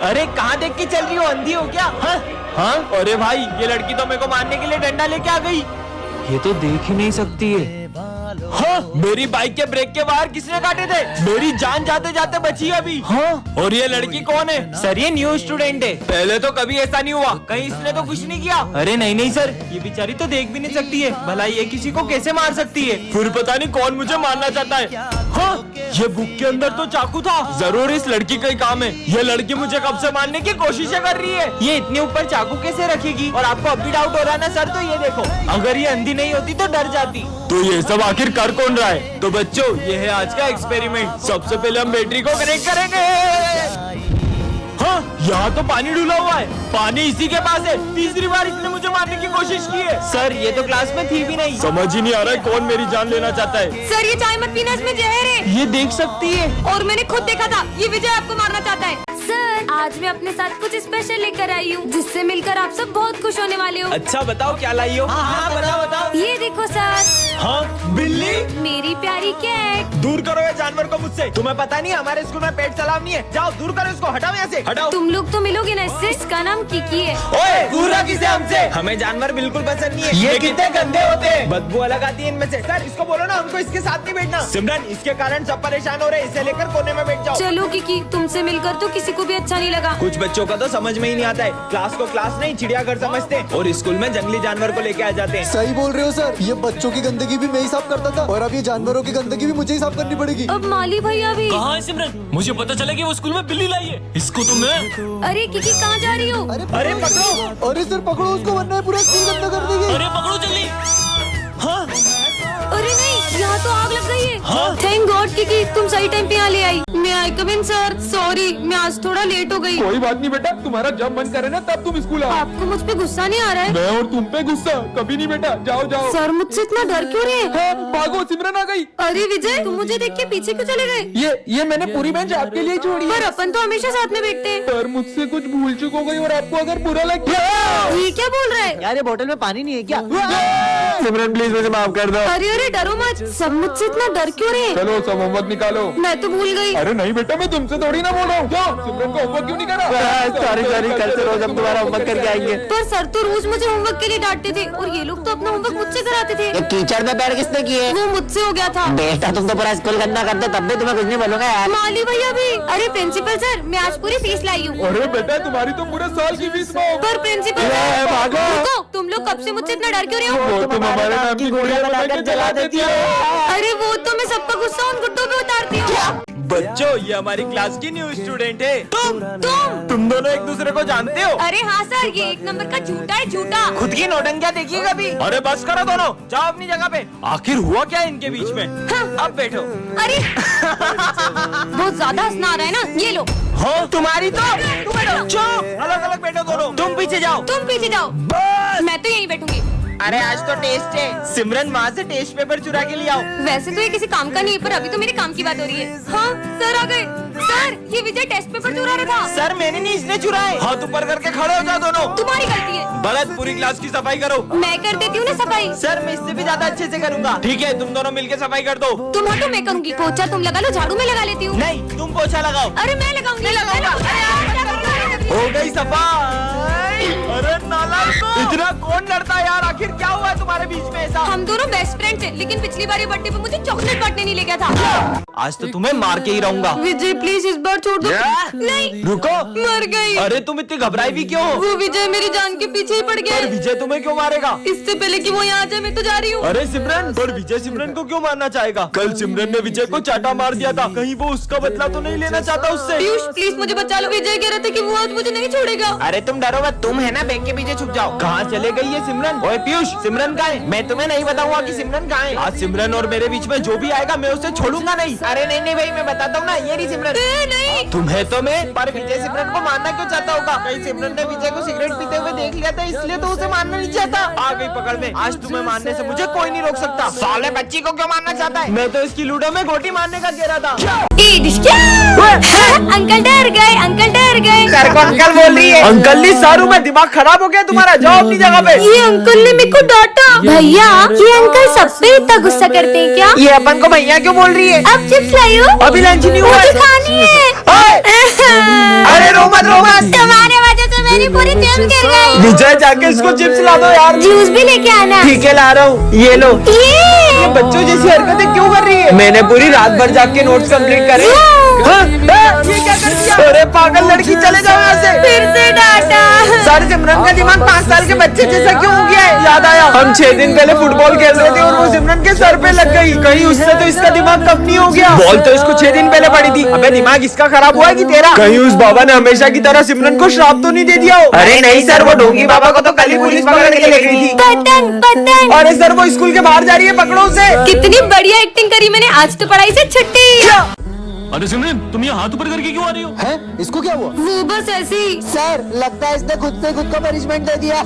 अरे कहाँ देख के चल रही हो, अंधी हो क्या? हाँ? अरे भाई ये लड़की तो मेरे को मारने के लिए डंडा लेके आ गई। ये तो देख ही नहीं सकती है। हाँ, मेरी बाइक के ब्रेक के बाहर किसने काटे थे? मेरी जान जाते जाते बची अभी। हाँ, और ये लड़की कौन है? सर ये न्यू स्टूडेंट है। पहले तो कभी ऐसा नहीं हुआ, कहीं इसने तो कुछ नहीं किया। अरे नहीं सर, ये बेचारी तो देख भी नहीं सकती है, भला ये किसी को कैसे मार सकती है? फिर पता नहीं कौन मुझे मारना चाहता है। हाँ, ये बुक के अंदर तो चाकू था, जरूर इस लड़की का ही काम है। ये लड़की मुझे कब से मारने की कोशिशें कर रही है। ये इतने ऊपर चाकू कैसे रखेगी? और आपको अब भी डाउट हो रहा है ना सर? तो ये देखो, अगर ये अंधी नहीं होती तो डर जाती। तो ये सब आखिर कर कौन रहा है? तो बच्चों ये है आज का एक्सपेरिमेंट। सबसे पहले हम बैटरी को कनेक्ट करेंगे। हाँ, यहाँ तो पानी डूला हुआ है, पानी इसी के पास है। तीसरी बार इसने मुझे मारने की कोशिश की है। सर ये तो क्लास में थी भी नहीं। समझ ही नहीं आ रहा है कौन मेरी जान लेना चाहता है। सर ये चाय मत पीना, इसमें जहर है। ये देख सकती है। और मैंने खुद देखा था, ये विजय आपको मारना चाहता है। सर आज मैं अपने साथ कुछ स्पेशल लेकर आई हूँ, जिससे मिलकर आप सब बहुत खुश होने वाले हो। अच्छा बताओ क्या लाई हो? हाँ बताओ। ये देखो सर। हाँ बिल्ली? मेरी प्यारी कैट। दूर करो ये जानवर को मुझसे। तुम्हें पता नहीं हमारे स्कूल में पेट सलाम नहीं है। जाओ दूर करो इसको, हटाओ यहाँ से, हटाओ। तुम लोग तो मिलोगे ना इससे। इसका नाम किकी है। ओए दूर रख इसे हमसे, हमें जानवर बिल्कुल पसंद नहीं है। ये कितने गंदे होते हैं, बदबू अलग आती है इनमें से। सर इसको बोलो ना हमको इसके साथ नहीं बैठना। सिमरन इसके कारण सब परेशान हो रहे हैं, इसे लेकर कोने में बैठ जाओ। चलो किकी, तुमसे मिलकर तो किसी को भी अच्छा नहीं लगा। कुछ बच्चों का तो समझ में ही नहीं आता है, क्लास को क्लास नहीं चिड़ियाघर समझते हैं और स्कूल में जंगली जानवर को लेके आ जाते हैं। सही बोल रहे हो सर, ये बच्चों की गंदगी भी मैं ही साफ करता था और अब ये जानवरों की गंदगी भी मुझे ही साफ करनी पड़ेगी। अब माली भैया भी। कहाँ है सिमरन? मुझे पता चला कि वो स्कूल में बिल्ली लाई है। इसको तो मैं। अरे किकी कहाँ जा रही हो? अरे पकड़ो। अरे सर पकड़ो उसको, वरना ये पूरा स्कूल गंदा कर देगी। अरे पकड़ो जल्दी। हाँ अरे नहीं, यहाँ तो आग लग गई है। थैंक गॉड किकी, तुम सही टाइम पे यहाँ ले आई। मैं आई कम इन सर? सॉरी मैं आज थोड़ा लेट हो गई। कोई बात नहीं बेटा, तुम्हारा जब मन करे ना तब तुम स्कूल आओ। आपको मुझ पे गुस्सा नहीं आ रहा है? मैं और तुम पे गुस्सा कभी नहीं बेटा, जाओ जाओ। सर मुझसे इतना डर क्यों रहे? हाँ, भागो सिमरन आ गई। अरे विजय तुम मुझे देख के पीछे क्यों चले गए? ये मैंने पूरी बेंच आपके लिए छोड़ी है। पर अपन तो हमेशा साथ में बैठते हैं। पर मुझसे कुछ भूल चुक हो गई और आपको अगर बुरा लग गया। ये क्या बोल रहा है? यार ये बोतल में पानी नहीं है क्या? सिमरन प्लीज मुझे माफ कर दो। अरे डरो मत, सब मुझसे इतना डर क्यों रहे? चलो सब होमवर्क निकालो। मैं तो भूल गई। अरे नहीं बेटा, मैं तुमसे थोड़ी ना बोल रहा हूँ। क्यों सिमरन को होमवर्क क्यों नहीं करा? सॉरी कल से रोज हम तुम्हारा होमवर्क करके आएंगे। पर सर तो रोज मुझे होमवर्क के लिए डांटते थे और ये लोग तो अपना होमवर्क मुझसे कराते थे। कीचड़ में पैर किसने किए? वो मुझसे हो गया था। बेटा तुम तो पूरा स्कूल गंदा करते, तब भी तुम्हें कुछ नहीं बोलूंगा यार। माली भैया भी। अरे प्रिंसिपल सर मैं आज पूरी फीस लाई हूँ। अरे बेटा तुम्हारी तो पूरे साल की फीस माफ। पर प्रिंसिपल सर भागो। रुको, तुम लोग कब से मुझसे इतना डर क्यों रहे हो? वो तुम हमारे नाम की गुड़िया बनाकर जला देती है। अरे वो तो मैं सबका गुस्सा उन गुड्डों पे उतारती हूँ। बच्चों ये हमारी क्लास की न्यू स्टूडेंट है। तुम दोनों एक दूसरे को जानते हो? अरे हाँ सर, ये एक नंबर का झूठा है, झूठा। खुद की नौटंकियाँ देखिए कभी। अरे बस करो दोनों, जाओ अपनी जगह पे। आखिर हुआ क्या इनके बीच में? हाँ। अब बैठो। अरे बहुत ज्यादा हंसना आ रहा है ना, ये लो। हाँ तुम्हारी तो तुम बैठो। चुप, अलग अलग बैठो दोनों। तुम पीछे जाओ। तुम पीछे जाओ। बस। मैं तो यहीं बैठूंगी। अरे आज तो टेस्ट है, सिमरन वहाँ से टेस्ट पेपर चुरा के ले आओ। वैसे तो ये किसी काम का नहीं है, पर अभी तो मेरे काम की बात हो रही है। हाँ सर आ गए। सर ये विजय टेस्ट पेपर चुरा रहा था। सर मैंने नहीं, इसने चुराए। हाथ ऊपर करके खड़े हो जाओ दोनों। तुम्हारी गलती है। गलत, पूरी क्लास की सफाई करो। मैं कर देती हूँ ना सफाई। सर मैं इससे भी ज्यादा अच्छे से करूँगा। ठीक है तुम दोनों मिलके सफाई कर दो। तुम हटो, मैं करूँगी। पोछा तुम लगा लो, झाड़ू मैं लगा लेती हूँ। नहीं तुम पोछा लगाओ। अरे मैं लगाऊंगी। हो गई सफाई। अरे नालायक, इतना कौन लड़ता है यार? आखिर क्या हुआ है तुम्हारे बीच में ऐसा? हम दोनों बेस्ट फ्रेंड्स हैं, लेकिन पिछली बार ये बर्थडे पे मुझे चॉकलेट बांटने नहीं ले गया था। आज तो तुम्हें मार के ही रहूंगा। विजय प्लीज इस बार छोड़ दो। नहीं रुको। मर गई। अरे तुम इतनी घबराई भी क्यों हो? वो विजय मेरी जान के पीछे ही पड़ पर गया। विजय तुम्हें क्यों मारेगा? इससे पहले कि वो यहाँ आ जाए मैं तो जा रही हूँ। अरे सिमरन, पर विजय सिमरन को क्यों मारना चाहेगा? कल सिमरन ने विजय को चाटा मार दिया था, कहीं वो उसका बदला तो नहीं लेना चाहता उससे? पीयूष प्लीज मुझे बचा लो। विजय कह रहे थे कि वो आज मुझे नहीं छोड़ेगा। अरे तुम डरो मत, तुम है ना बैंक के पीछे छुप जाओ। कहाँ चले गई है सिमरन? ओए पीयूष, सिमरन कहाँ है? मैं तुम्हें नहीं बताऊंगा कि सिमरन कहाँ है। आज सिमरन और मेरे बीच में जो भी आएगा मैं उसे छोड़ूंगा नहीं। अरे नहीं भाई, मैं बताता हूँ ना, ये रही सिमरन। नहीं तुम्हें तो मैं, पर विजय सिमरन को मारना क्यों चाहता होगा? कहीं सिमरन ने विजय को सिगरेट पीते हुए देख लिया था, इसलिए तो उसे मारना नहीं चाहता। आ गई पकड़ में। आज तुम्हें मारने से मुझे कोई नहीं रोक सकता। साले बच्ची को क्यों मारना चाहता है? मैं तो इसकी लूडो में गोटी मारने का कह रहा था। अंकल डर गए, अंकल डर गए। सर को अंकल बोल रही है। अंकल नहीं सारू, में दिमाग खराब हो गया तुम्हारा, जाओ अपनी जगह पे। ये अंकल ने मेरे को डांटा। भैया ये अंकल सब पे इतना गुस्सा करते हैं क्या? ये अपन को भैया क्यों बोल रही है? अब चिप्स लाई हो? अभी लंच नहीं हुआ मुझे खानी है। अरे रो मत खत्म कर गई। विजय जाके इसको चिप्स ला दो यार। जूस भी लेके आना। ठीक है ला रहा हूँ, ये लो। ये बच्चों जैसी हरकतें क्यों कर रही है? मैंने पूरी रात भर जाग के नोट्स कंप्लीट करे। ये क्या कर दिया? अरे पागल लड़की, चले जाओ यहाँ से। फिर से डांटा। सर सिमरन का दिमाग 5 साल के बच्चे जैसा क्यों हो गया है? याद आया, हम 6 दिन पहले फुटबॉल खेल रहे थे और वो सिमरन के सर पे लग गई। कहीं उससे तो इसका दिमाग कम नहीं हो गया? बॉल तो इसको 6 दिन पहले पड़ी थी। अबे दिमाग इसका खराब हुआ है कि तेरा? कहीं उस बाबा ने हमेशा की तरह सिमरन को श्राप तो नहीं दे दिया हो? अरे नहीं सर, वो ढोंगी बाबा को तो कल ही पुलिस पकड़ के ले गई थी। पतंग पतंग। अरे सर, वो स्कूल के बाहर जा रही है, पकड़ो उसे। कितनी बढ़िया एक्टिंग करी मैंने, आज तो पढ़ाई से छुट्टी। अरे सिमरन, तुम ये हाथ ऊपर करके क्यों आ रही हो? है इसको क्या हुआ? वो बस ऐसे ही। सर लगता है इसने खुद से खुद को पनिशमेंट दे दिया।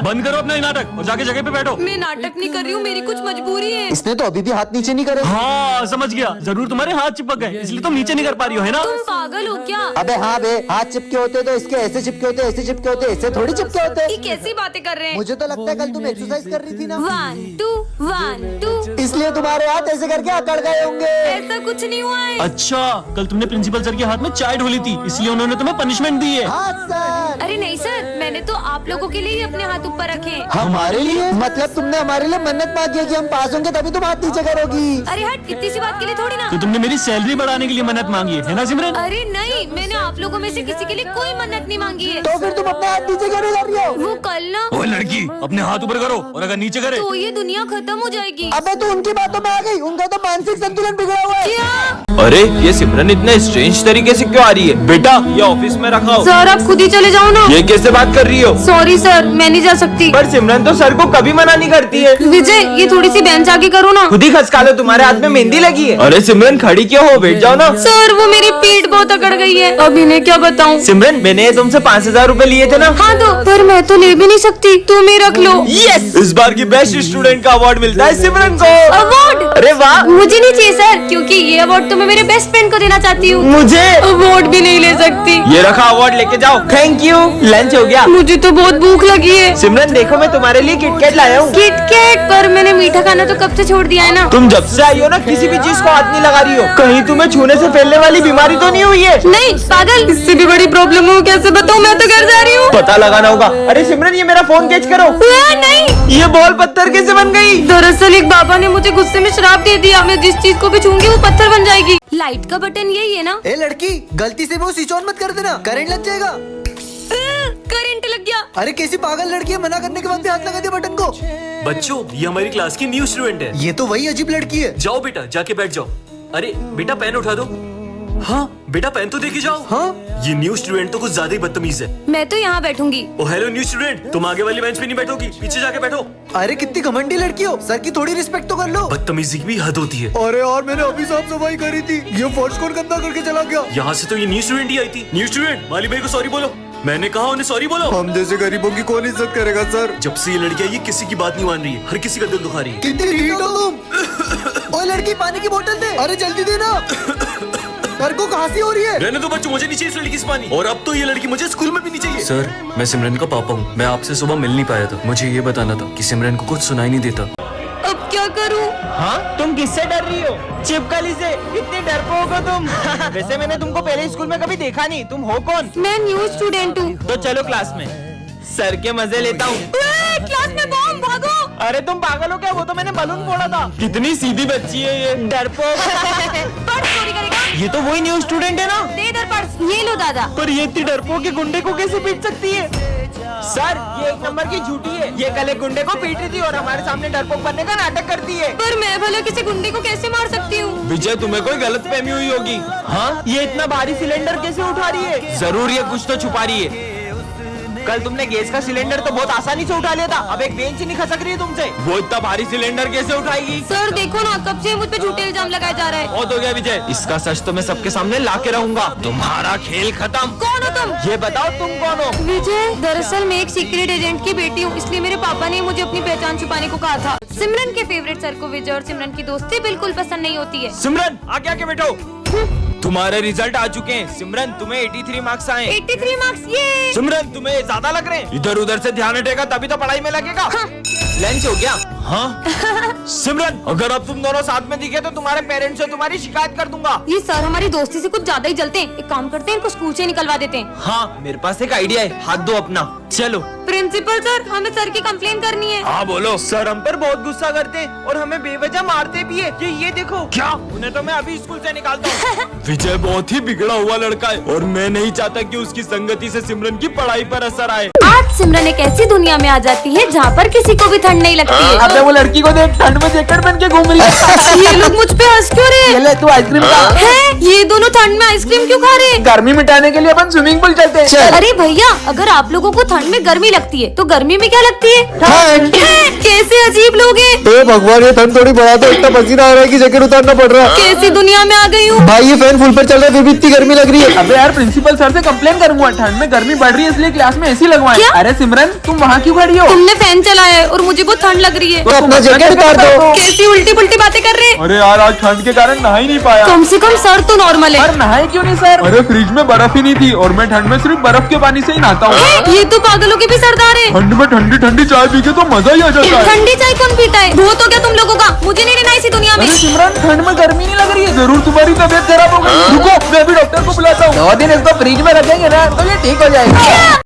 बंद करो अपना ये नाटक और जाके जगह पे बैठो। मैं नाटक नहीं कर रही हूँ, मेरी कुछ मजबूरी है। इसने तो अभी भी हाथ नीचे नहीं करे। हाँ समझ गया, जरूर तुम्हारे हाथ चिपक गए इसलिए तुम नीचे नहीं कर पा रही हो, है ना? तुम पागल हो क्या? अबे हाँ बे, हाथ चिपके होते तो इसके ऐसे चिपके होते, ऐसे चिपके होते, ऐसे थोड़ी चिपके होते। ये कैसी बातें कर रहे हैं? मुझे तो लगता है कल तुम एक्सरसाइज कर रही थी ना, 1 2 1 2। इसलिए तुम्हारे हाथ ऐसे करके अकड़ गए होंगे। ऐसा कुछ नहीं हुआ है। अच्छा, कल तुमने प्रिंसिपल सर के हाथ में चाय ढोली थी इसलिए उन्होंने तुम्हें पनिशमेंट दी है। हाँ सर। अरे नहीं सर, मैंने तो आप लोगों के लिए ही अपने हाथ ऊपर रखे हैं। हमारे लिए? मतलब तुमने हमारे लिए मन्नत मांगी है कि हम पास होंगे तभी तुम हाथ नीचे करोगी। अरे हट, इतनी सी बात के लिए थोड़ी ना। तो तुमने मेरी सैलरी बढ़ाने के लिए मन्नत मांगी है ना सिमरन? अरे नहीं, मैंने आप लोगों में से किसी के लिए कोई मन्नत नहीं मांगी है। तो फिर तुम अपना हाथ नीचे क्यों नहीं कर रही हो? वो कल ना, ओए लड़की, अपने हाथ ऊपर करो और अगर नीचे करे तो ये दुनिया खत्म हो जाएगी। अबे तू उनकी बातों में आ गई, उनका तो मानसिक संतुलन बिगड़ा हुआ है। क्या? अरे ये सिमरन इतने स्ट्रेंज तरीके से क्यों आ रही है? बेटा ये ऑफिस में रखा हो। सर आप खुद ही चले जाओ ना। ये कैसे बात कर रही हो? सॉरी सर, मैं नहीं जा सकती। पर सिमरन तो सर को कभी मना नहीं करती है। विजय, ये थोड़ी सी बेंच आगे करो ना। खुद ही खसका लो, तुम्हारे हाथ में मेहंदी लगी है। अरे सिमरन खड़ी क्यों हो, बैठ जाओ ना। सर वो मेरी पीठ बहुत अकड़ गई है, अब इन्हें क्या बताऊं? सिमरन मैंने तुमसे 5000 रूपए लिए थे ना? हाँ तो, पर मैं तो ले भी नहीं सकती, तुम ही रख लो। यस, इस बार की बेस्ट स्टूडेंट का अवार्ड मिलता है सिमरन को। अवार्ड? अरे वाह। मुझे नहीं चाहिए सर, क्योंकि ये अवार्ड तो मैं मेरे बेस्ट फ्रेंड को देना चाहती हूँ। मुझे अवार्ड भी नहीं ले सकती। ये रखा, अवार्ड लेके जाओ। Thank you. लंच हो गया? मुझे तो बहुत भूख लगी है। सिमरन देखो, मैं तुम्हारे लिए किटकैट लाया हूँ। किटकैट? पर मैंने मीठा खाना तो कब से छोड़ दिया है ना। तुम जब से आई हो ना, किसी भी चीज को हाथ नहीं लगा रही हो। कहीं तुम्हें छूने से फैलने वाली बीमारी तो नहीं हुई है? नहीं पागल, इससे भी बड़ी प्रॉब्लम हो, कैसे बताऊँ? मैं तो घर जा रही हूँ। पता लगाना होगा। अरे सिमरन ये मेरा फोन कैच करो। नहीं, ये बॉल पत्थर कैसे बन गई? दरअसल एक बाबा ने मुझे गुस्से में श्राप दे दिया, मैं जिस चीज को भी छूंगी वो पत्थर बन जाएगी। लाइट का बटन यही है ना? ए लड़की, गलती से वो स्विच ऑन मत कर देना, करंट लग जाएगा। करंट लग गया। अरे कैसी पागल लड़की है, मना करने के बाद भी हाथ लगा दिया बटन को। बच्चों, ये हमारी क्लास की न्यू स्टूडेंट है। ये तो वही अजीब लड़की है। जाओ बेटा, जाके बैठ जाओ। अरे बेटा पेन उठा दो। हाँ बेटा, पेन तो देके जाओ। हाँ? ये न्यू स्टूडेंट तो कुछ ज्यादा ही बदतमीज है। मैं तो यहाँ बैठूंगी। ओ हेलो न्यू स्टूडेंट, तुम आगे वाली बेंच पे नहीं बैठोगी, पीछे जाके बैठो। अरे कितनी घमंडी लड़की हो, सर की थोड़ी रिस्पेक्ट तो कर लो। बदतमीजी की भी हद होती है। अरे और मैंने अभी साफ सफाई करी थी, ये फर्श कौन गंदा करके चला गया? यहाँ से तो ये न्यू स्टूडेंट ही आई थी। न्यू स्टूडेंट, माली भाई को सॉरी बोलो। मैंने कहा उन्हें सॉरी बोलो। हम जैसे गरीबों की कौन इज्जत करेगा सर? जब से ये लड़की आई है किसी की बात नहीं मान रही है, हर किसी का दिल दुखा रही है। कितनी ढीठ हो तुम। ओए लड़की, पानी की बोतल दे। अरे जल्दी देना, सर को खांसी हो रही है। रहने दो बच्चों, मुझे नहीं चाहिए इस लड़की से पानी। और अब तो ये लड़की मुझे स्कूल में भी नहीं चाहिए। सर, मैं सिमरन का पापा हूँ। मैं आपसे सुबह मिल नहीं पाया था। मुझे ये बताना था कि सिमरन को कुछ सुनाई नहीं देता। अब क्या करूँ? हाँ, तुम किससे डर रही हो? चिपकली से। इतनी डरपोक हो तुम। वैसे मैंने तुमको पहले स्कूल में कभी देखा नहीं, तुम हो कौन? मैं न्यू स्टूडेंट हूँ। तो चलो क्लास में, सर के मजे लेता हूँ। क्लास में बॉम्ब, भागो। अरे तुम पागल हो क्या? वो तो मैंने बलून फोड़ा था। कितनी सीधी बच्ची है ये, डरपोक। पर्स चोरी करेगा? ये तो वही न्यू स्टूडेंट है ना? दे इधर पर्स। ये लो दादा। पर ये इतनी डरपोक के गुंडे को कैसे पीट सकती है? सर ये 1 नंबर की झूठी है। ये कल एक गुंडे को पीट रही थी और हमारे सामने डरपोक बनने का नाटक करती है। पर मैं भला किसी गुंडे को कैसे मार सकती हूँ? विजय, तुम्हें कोई गलतफहमी हुई होगी। हाँ, ये इतना भारी सिलेंडर कैसे उठा रही है? जरूर ये कुछ तो छुपा रही है। कल तुमने गैस का सिलेंडर तो बहुत आसानी से उठा लिया था, अब एक बेंच नहीं खसक रही है तुमसे। वो इतना भारी सिलेंडर कैसे उठाएगी? सर देखो ना, कब से मुझ पे झूठे इल्जाम लगाया जा रहा है। बहुत हो गया विजय, इसका सच तो मैं सबके सामने ला के रहूंगा। तुम्हारा खेल खत्म। कौन हो तुम? ये बताओ तुम कौन हो? विजय, दरअसल मैं एक सीक्रेट एजेंट की बेटी हूँ, इसलिए मेरे पापा ने मुझे अपनी पहचान छुपाने को कहा था। सिमरन के फेवरेट सर को विजय और सिमरन की दोस्ती बिल्कुल पसंद नहीं होती है। सिमरन आगे आके बैठो। तुम्हारे रिजल्ट आ चुके हैं। सिमरन तुम्हें 83 मार्क्स आए। 83 मार्क्स? ये सिमरन तुम्हें ज्यादा लग रहे हैं। इधर उधर से ध्यान हटेगा तभी तो पढ़ाई में लगेगा। हाँ। लंच हो गया? हाँ सिमरन, अगर अब तुम दोनों साथ में दिखे तो तुम्हारे पेरेंट्स से तुम्हारी शिकायत कर दूंगा। ये सर हमारी दोस्ती से कुछ ज्यादा ही जलते हैं। एक काम करते हैं, इनको स्कूल से निकलवा देते हैं। हाँ मेरे पास एक आइडिया है, हाथ दो अपना। चलो। प्रिंसिपल सर, हमें सर की कंप्लेन करनी है। हाँ बोलो। सर हम पर बहुत गुस्सा करते हैं और हमें बेवजह मारते भी है। ये देखो। क्या? उन्हें तो मैं अभी स्कूल से निकालता हूँ। विजय बहुत ही बिगड़ा हुआ लड़का है और मैं नहीं चाहता कि उसकी संगति से सिमरन की पढ़ाई पर असर आए। आज सिमरन एक ऐसी दुनिया में आ जाती है जहाँ पर किसी को भी ठंड नहीं लगती है। अबे वो लड़की को देख, ठंड में जैकेट पहन के घूम रही है। ये लोग मुझ पे हंस क्यों रहे ये ले तू आइसक्रीम खा। हैं? ये दोनों ठंड में आइसक्रीम क्यों खा रहे हैं? गर्मी मिटाने के लिए अपन स्विमिंग पूल चलते हैं। अरे भैया, अगर आप लोगों को ठंड में गर्मी लगती है तो गर्मी में क्या लगती है? ठंड। हैं? कैसे अजीब लोग हैं। ए भगवान, ये ठंड थोड़ी बढ़ा दो, इतना पसीना आ रहा है कि जैकेट उतारना पड़ रहा है। कैसी दुनिया में आ गई हूँ। भाई ये फैन फुल पर चल रहा है फिर भी इतनी गर्मी लग रही है। अबे यार, प्रिंसिपल सर से कंप्लेन करूंगा, ठंड में गर्मी बढ़ रही है इसलिए क्लास में एसी लगवाएं। क्या? अरे सिमरन, तुम वहाँ क्यों खड़ी हो? तुमने फैन चलाया है और मुझे बहुत ठंड लग रही है। तो अपना जैकेट उतार दो। कैसी उल्टी पुल्टी बातें कर रहे हैं। अरे यार, आज ठंड के कारण नहा ही नहीं पाया। कम से कम सर तो नॉर्मल है। पर नहाए क्यों नहीं सर? अरे फ्रिज में बर्फ ही नहीं थी और मैं ठंड में सिर्फ बर्फ के पानी से ही नहाता हूँ। ये तो पागलों के भी सरदार है। ठंड में ठंडी ठंडी चाय पी के तो मजा ही आ जाता है। ठंडी चाय कौन पीता है? बहुत हो गया तुम लोगों का, मुझे नहीं रहना इसी दुनिया में। अरे सिमरन, ठंड में गर्मी नहीं लग रही है? जरूर तुम्हारी तबीयत खराब हो गई। रुको, मैं अभी डॉक्टर को बुलाता हूँ। 2 दिन इसको फ्रिज में रखेंगे ना तो ये ठीक हो जाएगा।